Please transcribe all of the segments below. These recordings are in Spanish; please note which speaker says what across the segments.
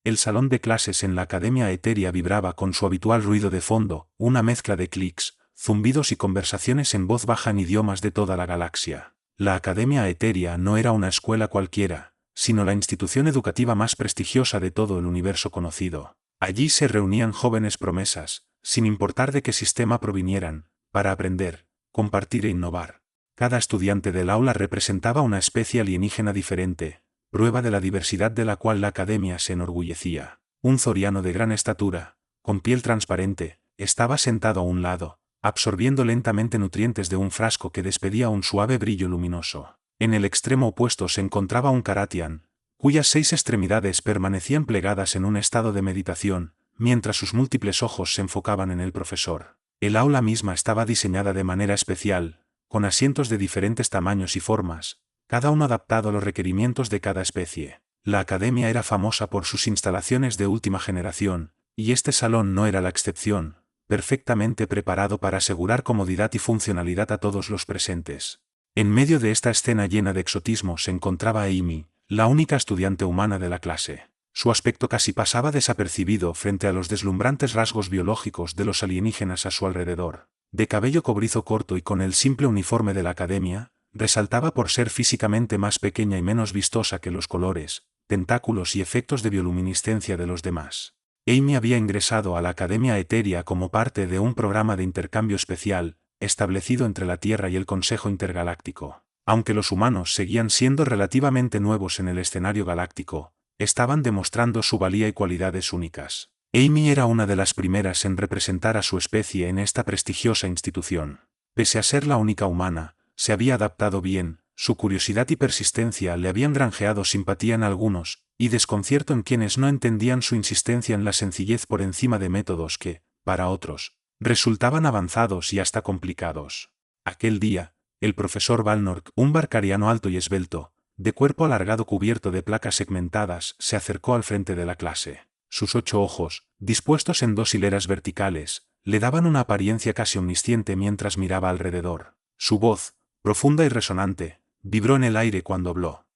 Speaker 1: El salón de clases en la Academia Eteria vibraba con su habitual ruido de fondo, una mezcla de clics, zumbidos y conversaciones en voz baja en idiomas de toda la galaxia. La Academia Eteria no era una escuela cualquiera, sino la institución educativa más prestigiosa de todo el universo conocido. Allí se reunían jóvenes promesas, sin importar de qué sistema provinieran, para aprender, compartir e innovar. Cada estudiante del aula representaba una especie alienígena diferente, prueba de la diversidad de la cual la Academia se enorgullecía. Un zoriano de gran estatura, con piel transparente, estaba sentado a un lado, absorbiendo lentamente nutrientes de un frasco que despedía un suave brillo luminoso. En el extremo opuesto se encontraba un Karatian, cuyas 6 extremidades permanecían plegadas en un estado de meditación, mientras sus múltiples ojos se enfocaban en el profesor. El aula misma estaba diseñada de manera especial, con asientos de diferentes tamaños y formas, cada uno adaptado a los requerimientos de cada especie. La academia era famosa por sus instalaciones de última generación, y este salón no era la excepción, perfectamente preparado para asegurar comodidad y funcionalidad a todos los presentes. En medio de esta escena llena de exotismo se encontraba Amy, la única estudiante humana de la clase. Su aspecto casi pasaba desapercibido frente a los deslumbrantes rasgos biológicos de los alienígenas a su alrededor. De cabello cobrizo corto y con el simple uniforme de la academia, resaltaba por ser físicamente más pequeña y menos vistosa que los colores, tentáculos y efectos de bioluminiscencia de los demás. Amy había ingresado a la Academia Eteria como parte de un programa de intercambio especial, establecido entre la Tierra y el Consejo Intergaláctico. Aunque los humanos seguían siendo relativamente nuevos en el escenario galáctico, estaban demostrando su valía y cualidades únicas. Amy era una de las primeras en representar a su especie en esta prestigiosa institución. Pese a ser la única humana, se había adaptado bien, su curiosidad y persistencia le habían granjeado simpatía en algunos, y desconcierto en quienes no entendían su insistencia en la sencillez por encima de métodos que, para otros, resultaban avanzados y hasta complicados. Aquel día, el profesor Valnork, un barcariano alto y esbelto, de cuerpo alargado cubierto de placas segmentadas, se acercó al frente de la clase. Sus 8 ojos, dispuestos en 2 hileras verticales, le daban una apariencia casi omnisciente mientras miraba alrededor. Su voz, profunda y resonante, vibró en el aire cuando habló.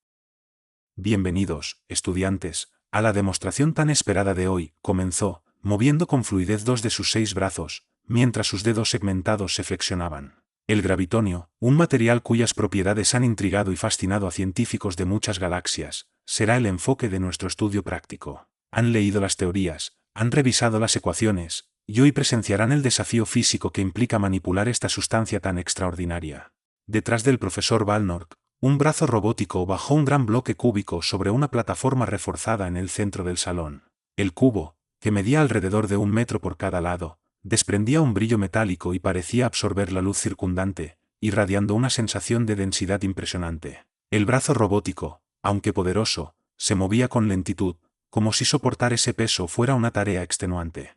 Speaker 1: «Bienvenidos, estudiantes, a la demostración tan esperada de hoy», comenzó, moviendo con fluidez 2 de sus 6 brazos, mientras sus dedos segmentados se flexionaban. El gravitonio, un material cuyas propiedades han intrigado y fascinado a científicos de muchas galaxias, será el enfoque de nuestro estudio práctico. Han leído las teorías, han revisado las ecuaciones, y hoy presenciarán el desafío físico que implica manipular esta sustancia tan extraordinaria. Detrás del profesor Valnork, un brazo robótico bajó un gran bloque cúbico sobre una plataforma reforzada en el centro del salón. El cubo, que medía alrededor de 1 metro por cada lado, desprendía un brillo metálico y parecía absorber la luz circundante, irradiando una sensación de densidad impresionante. El brazo robótico, aunque poderoso, se movía con lentitud, como si soportar ese peso fuera una tarea extenuante.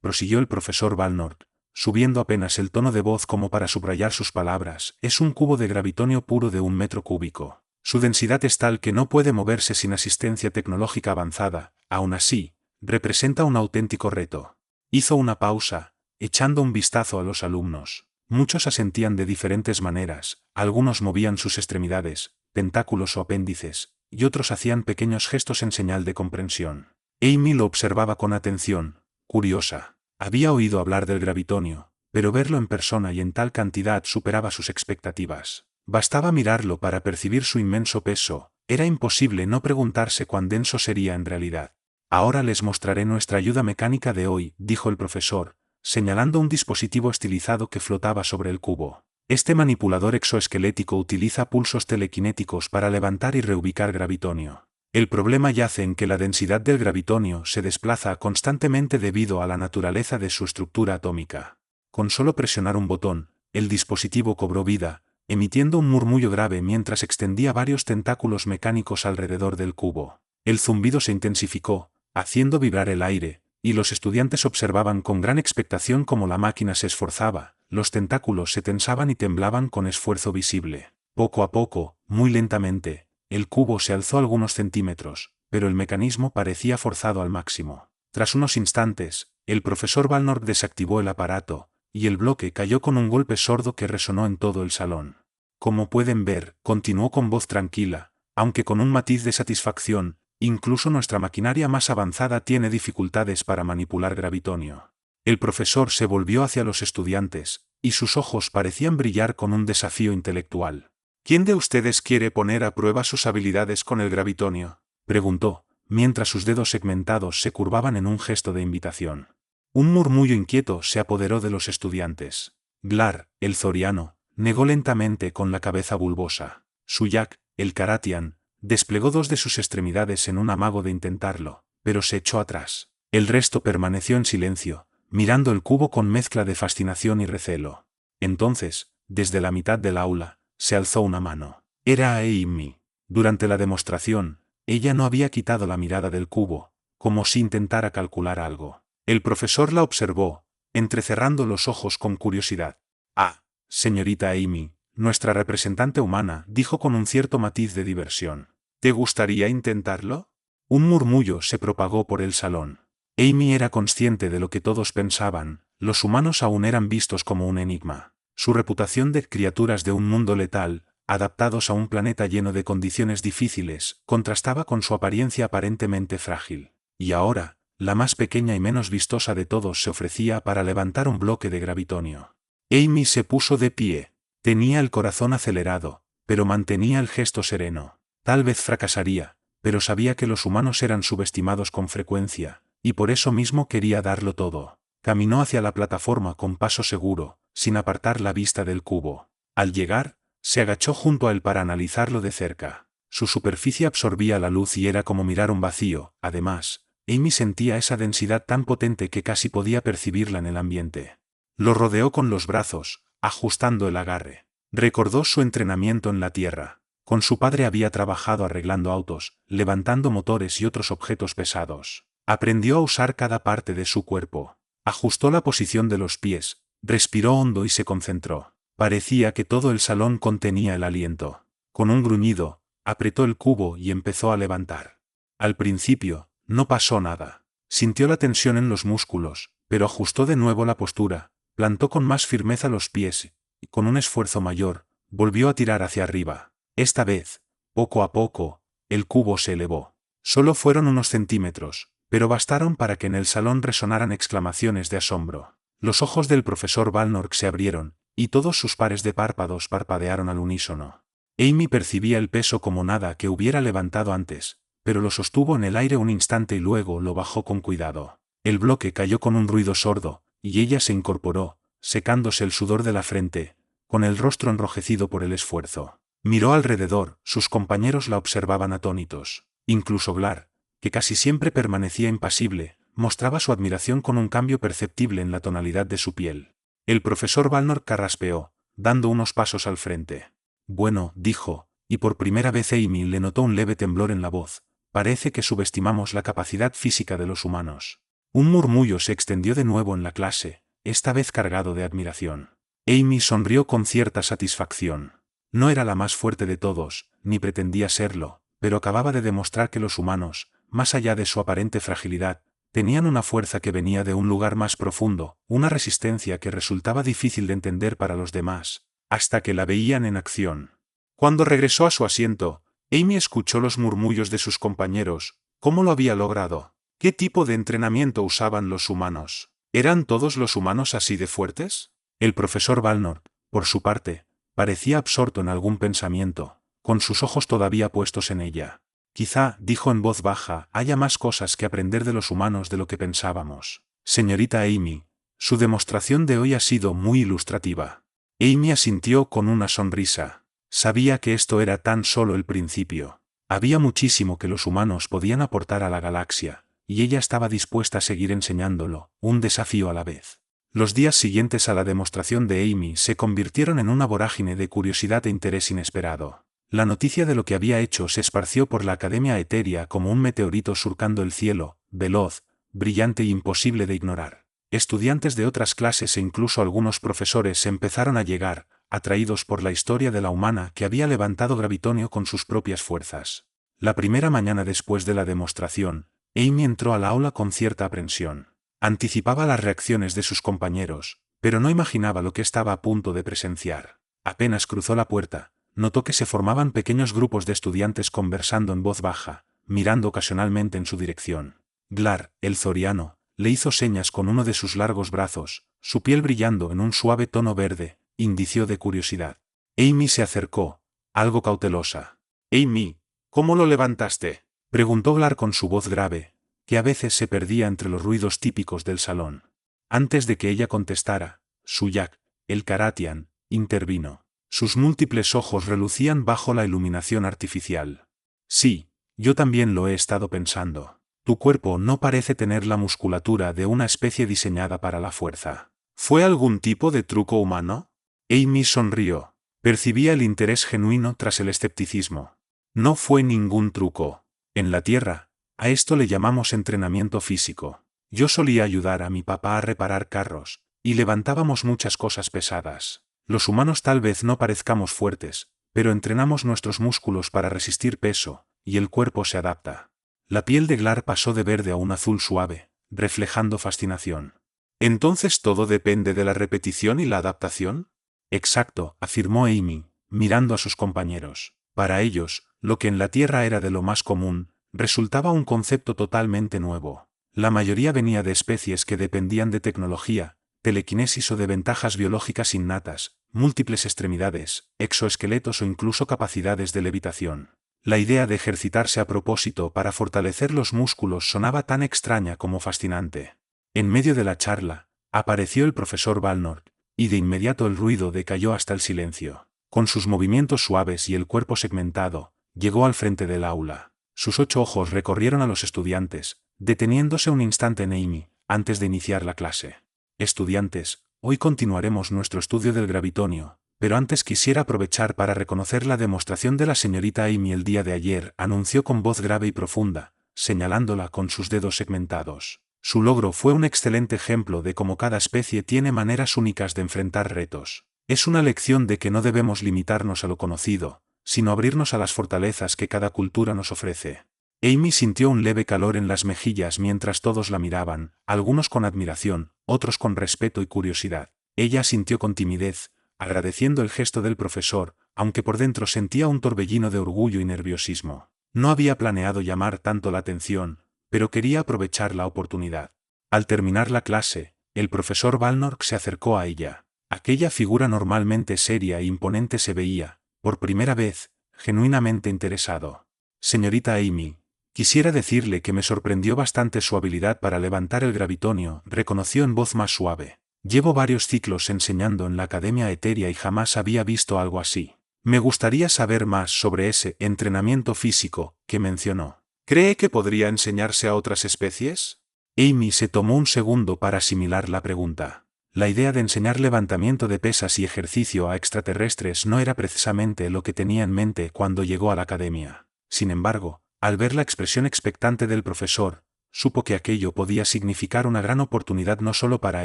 Speaker 1: Prosiguió el profesor Valnork, subiendo apenas el tono de voz como para subrayar sus palabras, es un cubo de gravitonio puro de 1 metro cúbico. Su densidad es tal que no puede moverse sin asistencia tecnológica avanzada, aún así, representa un auténtico reto. Hizo una pausa, echando un vistazo a los alumnos. Muchos asentían de diferentes maneras, algunos movían sus extremidades, tentáculos o apéndices, y otros hacían pequeños gestos en señal de comprensión. Amy lo observaba con atención, curiosa. Había oído hablar del gravitonio, pero verlo en persona y en tal cantidad superaba sus expectativas. Bastaba mirarlo para percibir su inmenso peso, era imposible no preguntarse cuán denso sería en realidad. «Ahora les mostraré nuestra ayuda mecánica de hoy», dijo el profesor, señalando un dispositivo estilizado que flotaba sobre el cubo. Este manipulador exoesquelético utiliza pulsos telequinéticos para levantar y reubicar gravitonio. El problema yace en que la densidad del gravitonio se desplaza constantemente debido a la naturaleza de su estructura atómica. Con solo presionar un botón, el dispositivo cobró vida, emitiendo un murmullo grave mientras extendía varios tentáculos mecánicos alrededor del cubo. El zumbido se intensificó, haciendo vibrar el aire, y los estudiantes observaban con gran expectación cómo la máquina se esforzaba, los tentáculos se tensaban y temblaban con esfuerzo visible. Poco a poco, muy lentamente, el cubo se alzó algunos centímetros, pero el mecanismo parecía forzado al máximo. Tras unos instantes, el profesor Valnork desactivó el aparato, y el bloque cayó con un golpe sordo que resonó en todo el salón. «Como pueden ver», continuó con voz tranquila, aunque con un matiz de satisfacción, Incluso nuestra maquinaria más avanzada tiene dificultades para manipular gravitonio. El profesor se volvió hacia los estudiantes, y sus ojos parecían brillar con un desafío intelectual. ¿Quién de ustedes quiere poner a prueba sus habilidades con el gravitonio?, preguntó, mientras sus dedos segmentados se curvaban en un gesto de invitación. Un murmullo inquieto se apoderó de los estudiantes. Glar, el zoriano, negó lentamente con la cabeza bulbosa. Suyak, el Karatian, desplegó dos de sus extremidades en un amago de intentarlo, pero se echó atrás. El resto permaneció en silencio, mirando el cubo con mezcla de fascinación y recelo. Entonces, desde la mitad del aula, se alzó una mano. Era Amy. Durante la demostración, ella no había quitado la mirada del cubo, como si intentara calcular algo. El profesor la observó, entrecerrando los ojos con curiosidad. Ah, señorita Amy, nuestra representante humana, dijo con un cierto matiz de diversión. ¿Te gustaría intentarlo? Un murmullo se propagó por el salón. Amy era consciente de lo que todos pensaban: los humanos aún eran vistos como un enigma. Su reputación de criaturas de un mundo letal, adaptados a un planeta lleno de condiciones difíciles, contrastaba con su apariencia aparentemente frágil. Y ahora, la más pequeña y menos vistosa de todos se ofrecía para levantar un bloque de gravitonio. Amy se puso de pie. Tenía el corazón acelerado, pero mantenía el gesto sereno. Tal vez fracasaría, pero sabía que los humanos eran subestimados con frecuencia, y por eso mismo quería darlo todo. Caminó hacia la plataforma con paso seguro, sin apartar la vista del cubo. Al llegar, se agachó junto a él para analizarlo de cerca. Su superficie absorbía la luz y era como mirar un vacío. Además, Amy sentía esa densidad tan potente que casi podía percibirla en el ambiente. Lo rodeó con los brazos, ajustando el agarre. Recordó su entrenamiento en la Tierra. Con su padre había trabajado arreglando autos, levantando motores y otros objetos pesados. Aprendió a usar cada parte de su cuerpo. Ajustó la posición de los pies, respiró hondo y se concentró. Parecía que todo el salón contenía el aliento. Con un gruñido, apretó el cubo y empezó a levantar. Al principio, no pasó nada. Sintió la tensión en los músculos, pero ajustó de nuevo la postura, plantó con más firmeza los pies, y con un esfuerzo mayor, volvió a tirar hacia arriba. Esta vez, poco a poco, el cubo se elevó. Solo fueron unos centímetros, pero bastaron para que en el salón resonaran exclamaciones de asombro. Los ojos del profesor Valnork se abrieron, y todos sus pares de párpados parpadearon al unísono. Amy percibía el peso como nada que hubiera levantado antes, pero lo sostuvo en el aire un instante y luego lo bajó con cuidado. El bloque cayó con un ruido sordo, y ella se incorporó, secándose el sudor de la frente, con el rostro enrojecido por el esfuerzo. Miró alrededor, sus compañeros la observaban atónitos. Incluso Glar, que casi siempre permanecía impasible, mostraba su admiración con un cambio perceptible en la tonalidad de su piel. El profesor Valnork carraspeó, dando unos pasos al frente. Bueno, dijo, y por primera vez Amy le notó un leve temblor en la voz. Parece que subestimamos la capacidad física de los humanos. Un murmullo se extendió de nuevo en la clase, esta vez cargado de admiración. Amy sonrió con cierta satisfacción. No era la más fuerte de todos, ni pretendía serlo, pero acababa de demostrar que los humanos, más allá de su aparente fragilidad, tenían una fuerza que venía de un lugar más profundo, una resistencia que resultaba difícil de entender para los demás, hasta que la veían en acción. Cuando regresó a su asiento, Amy escuchó los murmullos de sus compañeros. ¿Cómo lo había logrado? ¿Qué tipo de entrenamiento usaban los humanos? ¿Eran todos los humanos así de fuertes? El profesor Valnork, por su parte, parecía absorto en algún pensamiento, con sus ojos todavía puestos en ella. Quizá, dijo en voz baja, haya más cosas que aprender de los humanos de lo que pensábamos. Señorita Amy, su demostración de hoy ha sido muy ilustrativa. Amy asintió con una sonrisa. Sabía que esto era tan solo el principio. Había muchísimo que los humanos podían aportar a la galaxia, y ella estaba dispuesta a seguir enseñándolo, un desafío a la vez. Los días siguientes a la demostración de Amy se convirtieron en una vorágine de curiosidad e interés inesperado. La noticia de lo que había hecho se esparció por la Academia Eteria como un meteorito surcando el cielo, veloz, brillante e imposible de ignorar. Estudiantes de otras clases e incluso algunos profesores empezaron a llegar, atraídos por la historia de la humana que había levantado gravitonio con sus propias fuerzas. La primera mañana después de la demostración, Amy entró al aula con cierta aprensión. Anticipaba las reacciones de sus compañeros, pero no imaginaba lo que estaba a punto de presenciar. Apenas cruzó la puerta, notó que se formaban pequeños grupos de estudiantes conversando en voz baja, mirando ocasionalmente en su dirección. Glar, el zoriano, le hizo señas con uno de sus largos brazos, su piel brillando en un suave tono verde, indicio de curiosidad. Amy se acercó, algo cautelosa. «Amy, ¿cómo lo levantaste?», preguntó Glar con su voz grave, que a veces se perdía entre los ruidos típicos del salón. Antes de que ella contestara, Suyak, el Karatian, intervino. Sus múltiples ojos relucían bajo la iluminación artificial. «Sí, yo también lo he estado pensando. Tu cuerpo no parece tener la musculatura de una especie diseñada para la fuerza». «¿Fue algún tipo de truco humano?». Amy sonrió. Percibía el interés genuino tras el escepticismo. «No fue ningún truco. En la Tierra, a esto le llamamos entrenamiento físico. Yo solía ayudar a mi papá a reparar carros, y levantábamos muchas cosas pesadas. Los humanos tal vez no parezcamos fuertes, pero entrenamos nuestros músculos para resistir peso, y el cuerpo se adapta». La piel de Glar pasó de verde a un azul suave, reflejando fascinación. «¿Entonces todo depende de la repetición y la adaptación?». «Exacto», afirmó Amy, mirando a sus compañeros. Para ellos, lo que en la Tierra era de lo más común, resultaba un concepto totalmente nuevo. La mayoría venía de especies que dependían de tecnología, telequinesis o de ventajas biológicas innatas, múltiples extremidades, exoesqueletos o incluso capacidades de levitación. La idea de ejercitarse a propósito para fortalecer los músculos sonaba tan extraña como fascinante. En medio de la charla, apareció el profesor Valnor, y de inmediato el ruido decayó hasta el silencio. Con sus movimientos suaves y el cuerpo segmentado, llegó al frente del aula. Sus 8 ojos recorrieron a los estudiantes, deteniéndose un instante en Amy, antes de iniciar la clase. «Estudiantes, hoy continuaremos nuestro estudio del gravitonio, pero antes quisiera aprovechar para reconocer la demostración de la señorita Amy el día de ayer», anunció con voz grave y profunda, señalándola con sus dedos segmentados. Su logro fue un excelente ejemplo de cómo cada especie tiene maneras únicas de enfrentar retos. Es una lección de que no debemos limitarnos a lo conocido, sino abrirnos a las fortalezas que cada cultura nos ofrece. Amy sintió un leve calor en las mejillas mientras todos la miraban, algunos con admiración, otros con respeto y curiosidad. Ella sintió con timidez, agradeciendo el gesto del profesor, aunque por dentro sentía un torbellino de orgullo y nerviosismo. No había planeado llamar tanto la atención, pero quería aprovechar la oportunidad. Al terminar la clase, el profesor Valnor se acercó a ella. Aquella figura normalmente seria e imponente se veía, por primera vez, genuinamente interesado. «Señorita Amy, quisiera decirle que me sorprendió bastante su habilidad para levantar el gravitonio», reconoció en voz más suave. «Llevo varios ciclos enseñando en la Academia Eteria y jamás había visto algo así. Me gustaría saber más sobre ese entrenamiento físico que mencionó. ¿Cree que podría enseñarse a otras especies?». Amy se tomó un segundo para asimilar la pregunta. La idea de enseñar levantamiento de pesas y ejercicio a extraterrestres no era precisamente lo que tenía en mente cuando llegó a la academia. Sin embargo, al ver la expresión expectante del profesor, supo que aquello podía significar una gran oportunidad no solo para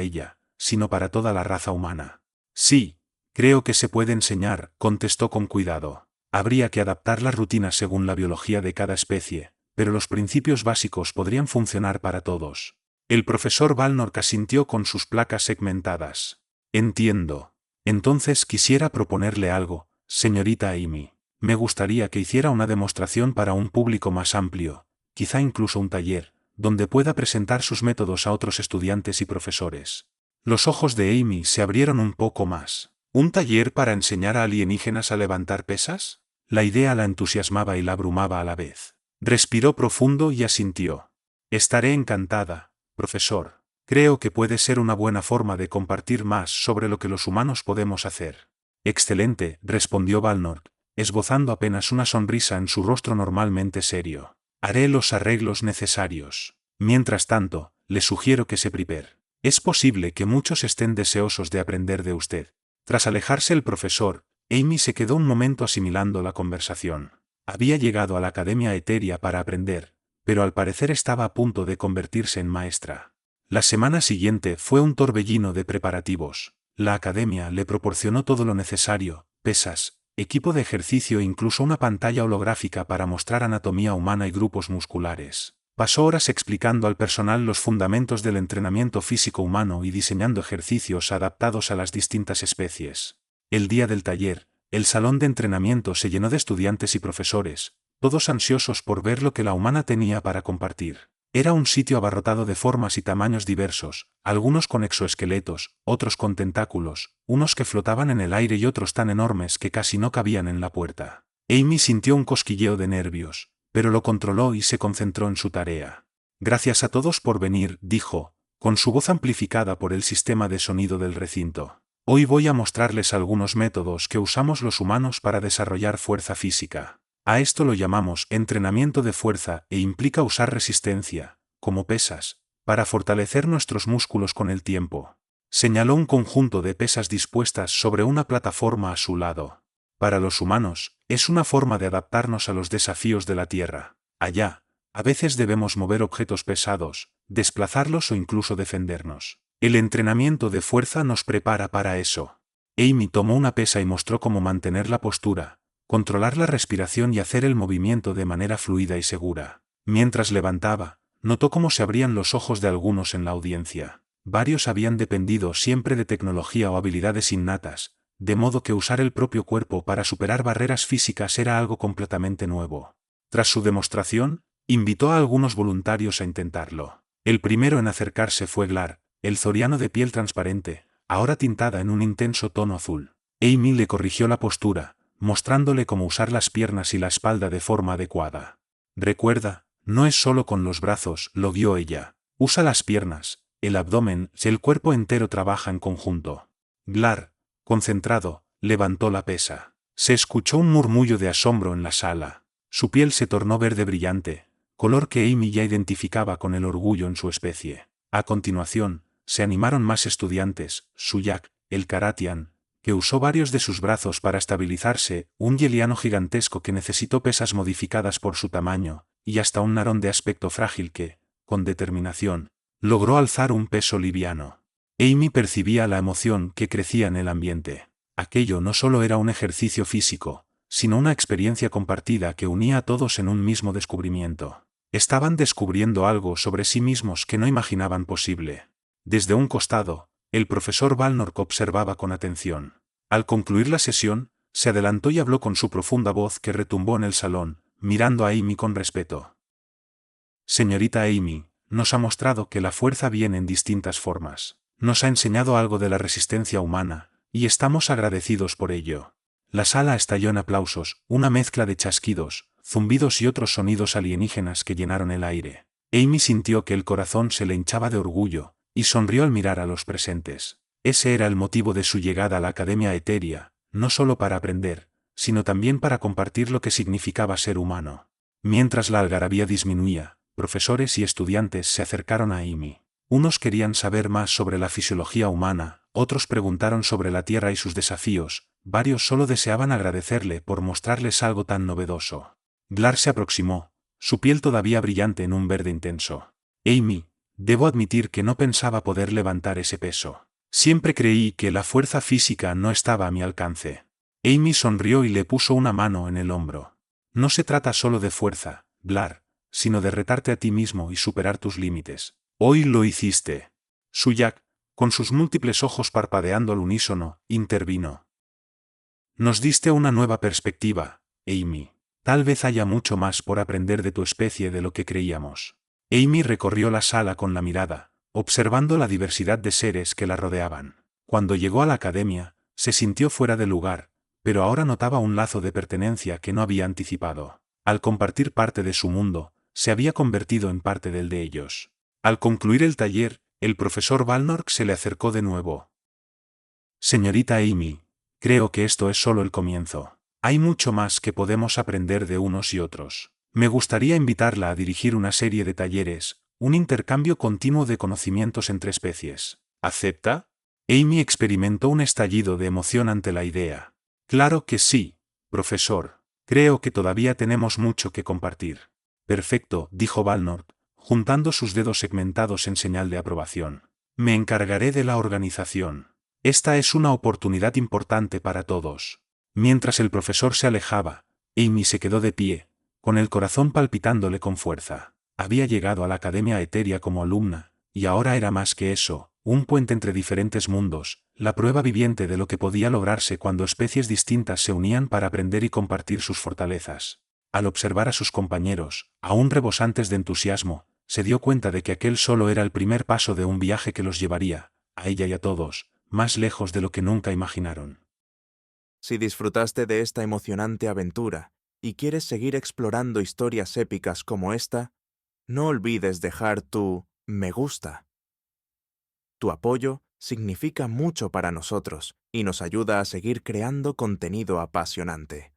Speaker 1: ella, sino para toda la raza humana. «Sí, creo que se puede enseñar», contestó con cuidado. «Habría que adaptar las rutinas según la biología de cada especie, pero los principios básicos podrían funcionar para todos». El profesor Valnor asintió con sus placas segmentadas. «Entiendo. Entonces quisiera proponerle algo, señorita Amy. Me gustaría que hiciera una demostración para un público más amplio, quizá incluso un taller, donde pueda presentar sus métodos a otros estudiantes y profesores». Los ojos de Amy se abrieron un poco más. «¿Un taller para enseñar a alienígenas a levantar pesas?». La idea la entusiasmaba y la abrumaba a la vez. Respiró profundo y asintió. «Estaré encantada, profesor. Creo que puede ser una buena forma de compartir más sobre lo que los humanos podemos hacer». «Excelente», respondió Valnor, esbozando apenas una sonrisa en su rostro normalmente serio. «Haré los arreglos necesarios. Mientras tanto, le sugiero que se prepare. Es posible que muchos estén deseosos de aprender de usted». Tras alejarse el profesor, Amy se quedó un momento asimilando la conversación. Había llegado a la Academia Eteria para aprender, pero al parecer estaba a punto de convertirse en maestra. La semana siguiente fue un torbellino de preparativos. La academia le proporcionó todo lo necesario: pesas, equipo de ejercicio e incluso una pantalla holográfica para mostrar anatomía humana y grupos musculares. Pasó horas explicando al personal los fundamentos del entrenamiento físico humano y diseñando ejercicios adaptados a las distintas especies. El día del taller, el salón de entrenamiento se llenó de estudiantes y profesores, todos ansiosos por ver lo que la humana tenía para compartir. Era un sitio abarrotado de formas y tamaños diversos, algunos con exoesqueletos, otros con tentáculos, unos que flotaban en el aire y otros tan enormes que casi no cabían en la puerta. Amy sintió un cosquilleo de nervios, pero lo controló y se concentró en su tarea. Gracias a todos por venir, dijo, con su voz amplificada por el sistema de sonido del recinto. Hoy voy a mostrarles algunos métodos que usamos los humanos para desarrollar fuerza física. A esto lo llamamos entrenamiento de fuerza e implica usar resistencia, como pesas, para fortalecer nuestros músculos con el tiempo. Señaló un conjunto de pesas dispuestas sobre una plataforma a su lado. Para los humanos, es una forma de adaptarnos a los desafíos de la Tierra. Allá, a veces debemos mover objetos pesados, desplazarlos o incluso defendernos. El entrenamiento de fuerza nos prepara para eso. Amy tomó una pesa y mostró cómo mantener la postura, controlar la respiración y hacer el movimiento de manera fluida y segura. Mientras levantaba, notó cómo se abrían los ojos de algunos en la audiencia. Varios habían dependido siempre de tecnología o habilidades innatas, de modo que usar el propio cuerpo para superar barreras físicas era algo completamente nuevo. Tras su demostración, invitó a algunos voluntarios a intentarlo. El primero en acercarse fue Glar, el zoriano de piel transparente, ahora tintada en un intenso tono azul. Amy le corrigió la postura, mostrándole cómo usar las piernas y la espalda de forma adecuada. Recuerda, no es solo con los brazos, lo vio ella. Usa las piernas, el abdomen, el cuerpo entero trabaja en conjunto. Glar, concentrado, levantó la pesa. Se escuchó un murmullo de asombro en la sala. Su piel se tornó verde brillante, color que Amy ya identificaba con el orgullo en su especie. A continuación, se animaron más estudiantes, Suyak, el Karatian, que usó varios de sus brazos para estabilizarse, un yeliano gigantesco que necesitó pesas modificadas por su tamaño, y hasta un Narón de aspecto frágil que, con determinación, logró alzar un peso liviano. Amy percibía la emoción que crecía en el ambiente. Aquello no solo era un ejercicio físico, sino una experiencia compartida que unía a todos en un mismo descubrimiento. Estaban descubriendo algo sobre sí mismos que no imaginaban posible. Desde un costado, el profesor Valnork observaba con atención. Al concluir la sesión, se adelantó y habló con su profunda voz que retumbó en el salón, mirando a Amy con respeto. Señorita Amy, nos ha mostrado que la fuerza viene en distintas formas. Nos ha enseñado algo de la resistencia humana, y estamos agradecidos por ello. La sala estalló en aplausos, una mezcla de chasquidos, zumbidos y otros sonidos alienígenas que llenaron el aire. Amy sintió que el corazón se le hinchaba de orgullo, y sonrió al mirar a los presentes. Ese era el motivo de su llegada a la Academia Eteria, no solo para aprender, sino también para compartir lo que significaba ser humano. Mientras la algarabía disminuía, profesores y estudiantes se acercaron a Amy. Unos querían saber más sobre la fisiología humana, otros preguntaron sobre la Tierra y sus desafíos, varios solo deseaban agradecerle por mostrarles algo tan novedoso. Glar se aproximó, su piel todavía brillante en un verde intenso. Amy, debo admitir que no pensaba poder levantar ese peso. Siempre creí que la fuerza física no estaba a mi alcance. Amy sonrió y le puso una mano en el hombro. No se trata solo de fuerza, Glar, sino de retarte a ti mismo y superar tus límites. Hoy lo hiciste. Suyak, con sus múltiples ojos parpadeando al unísono, intervino. Nos diste una nueva perspectiva, Amy. Tal vez haya mucho más por aprender de tu especie de lo que creíamos. Amy recorrió la sala con la mirada, observando la diversidad de seres que la rodeaban. Cuando llegó a la academia, se sintió fuera de lugar, pero ahora notaba un lazo de pertenencia que no había anticipado. Al compartir parte de su mundo, se había convertido en parte del de ellos. Al concluir el taller, el profesor Valnork se le acercó de nuevo. Señorita Amy, creo que esto es solo el comienzo. Hay mucho más que podemos aprender de unos y otros. Me gustaría invitarla a dirigir una serie de talleres, un intercambio continuo de conocimientos entre especies. ¿Acepta? Amy experimentó un estallido de emoción ante la idea. Claro que sí, profesor. Creo que todavía tenemos mucho que compartir. Perfecto, dijo Valnork, juntando sus dedos segmentados en señal de aprobación. Me encargaré de la organización. Esta es una oportunidad importante para todos. Mientras el profesor se alejaba, Amy se quedó de pie, con el corazón palpitándole con fuerza. Había llegado a la Academia Eteria como alumna, y ahora era más que eso, un puente entre diferentes mundos, la prueba viviente de lo que podía lograrse cuando especies distintas se unían para aprender y compartir sus fortalezas. Al observar a sus compañeros, aún rebosantes de entusiasmo, se dio cuenta de que aquel solo era el primer paso de un viaje que los llevaría, a ella y a todos, más lejos de lo que nunca imaginaron.
Speaker 2: Si disfrutaste de esta emocionante aventura y quieres seguir explorando historias épicas como esta, no olvides dejar tu me gusta. Tu apoyo significa mucho para nosotros y nos ayuda a seguir creando contenido apasionante.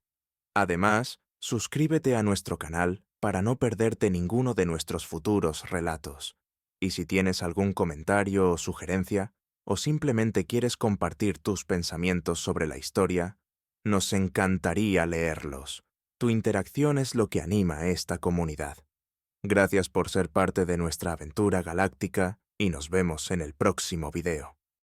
Speaker 2: Además, suscríbete a nuestro canal para no perderte ninguno de nuestros futuros relatos. Y si tienes algún comentario o sugerencia, o simplemente quieres compartir tus pensamientos sobre la historia, nos encantaría leerlos. Tu interacción es lo que anima a esta comunidad. Gracias por ser parte de nuestra aventura galáctica y nos vemos en el próximo video.